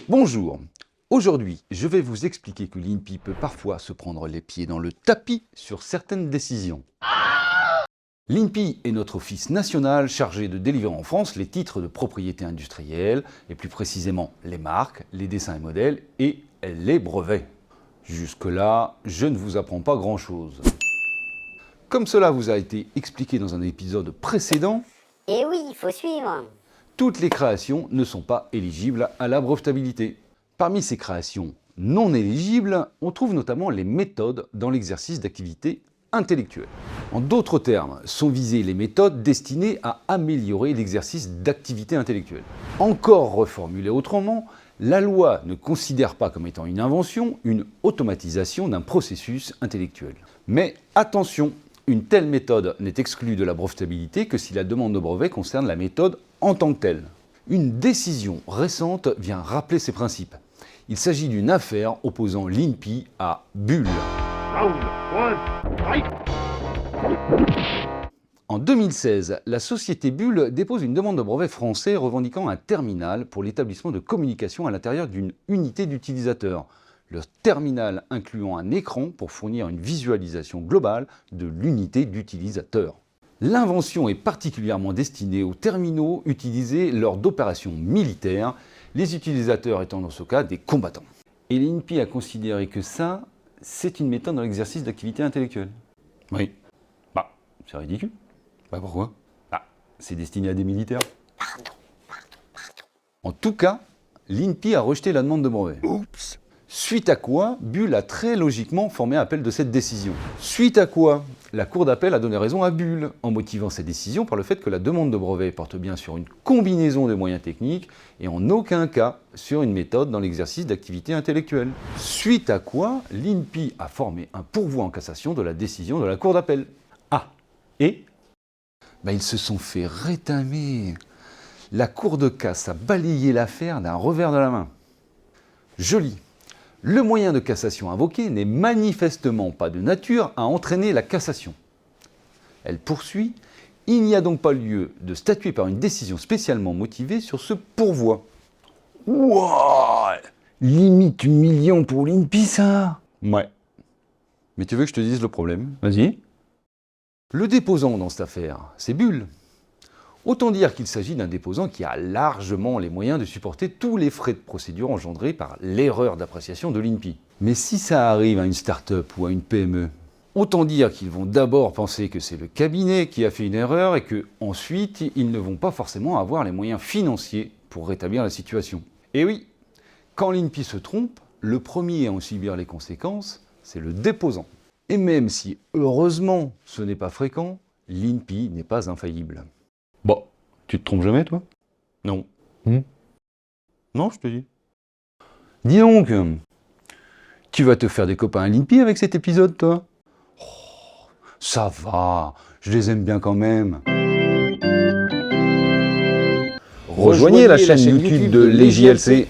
Bonjour, aujourd'hui je vais vous expliquer que l'INPI peut parfois se prendre les pieds dans le tapis sur certaines décisions. L'INPI est notre office national chargé de délivrer en France les titres de propriété industrielle, et plus précisément les marques, les dessins et modèles et les brevets. Jusque-là, je ne vous apprends pas grand-chose. Comme cela vous a été expliqué dans un épisode précédent, Eh oui, il faut suivre. toutes les créations ne sont pas éligibles à la brevetabilité. Parmi ces créations non éligibles, on trouve notamment les méthodes dans l'exercice d'activités intellectuelles. En d'autres termes, sont visées les méthodes destinées à améliorer l'exercice d'activités intellectuelles. Encore reformulé autrement, la loi ne considère pas comme étant une invention, une automatisation d'un processus intellectuel. Mais attention, une telle méthode n'est exclue de la brevetabilité que si la demande de brevet concerne la méthode en tant que telle. Une décision récente vient rappeler ces principes. Il s'agit d'une affaire opposant l'INPI à Bull. En 2016, la société Bull dépose une demande de brevet français revendiquant un terminal pour l'établissement de communication à l'intérieur d'une unité d'utilisateur. Le terminal incluant un écran pour fournir une visualisation globale de l'unité d'utilisateur. L'invention est particulièrement destinée aux terminaux utilisés lors d'opérations militaires, les utilisateurs étant dans ce cas des combattants. Et l'INPI a considéré que ça, c'est une méthode dans l'exercice d'activité intellectuelle. Oui. C'est ridicule. Pourquoi ? C'est destiné à des militaires. En tout cas, l'INPI a rejeté la demande de brevet. Oups. Suite à quoi, Bull a très logiquement formé appel de cette décision. Suite à quoi, la Cour d'appel a donné raison à Bull, en motivant cette décision par le fait que la demande de brevet porte bien sur une combinaison de moyens techniques et en aucun cas sur une méthode dans l'exercice d'activité intellectuelle. Suite à quoi, l'INPI a formé un pourvoi en cassation de la décision de la Cour d'appel. Et ils se sont fait rétamer. La Cour de casse a balayé l'affaire d'un revers de la main. Joli. Le moyen de cassation invoqué n'est manifestement pas de nature à entraîner la cassation. Elle poursuit. Il n'y a donc pas lieu de statuer par une décision spécialement motivée sur ce pourvoi. Wouah, limite 1 million pour l'INPI, ça. Ouais. Mais tu veux que je te dise le problème ? Vas-y. Le déposant dans cette affaire, c'est Bull. Autant dire qu'il s'agit d'un déposant qui a largement les moyens de supporter tous les frais de procédure engendrés par l'erreur d'appréciation de l'INPI. Mais si ça arrive à une start-up ou à une PME, autant dire qu'ils vont d'abord penser que c'est le cabinet qui a fait une erreur et que ensuite ils ne vont pas forcément avoir les moyens financiers pour rétablir la situation. Et oui, quand l'INPI se trompe, le premier à en subir les conséquences, c'est le déposant. Et même si, heureusement, ce n'est pas fréquent, l'INPI n'est pas infaillible. Tu te trompes jamais, toi ? Non. Non, je te dis. Dis donc, tu vas te faire des copains à l'INPI avec cet épisode, toi ? Ça va, je les aime bien quand même. Rejoignez la chaîne YouTube de l'EJLC.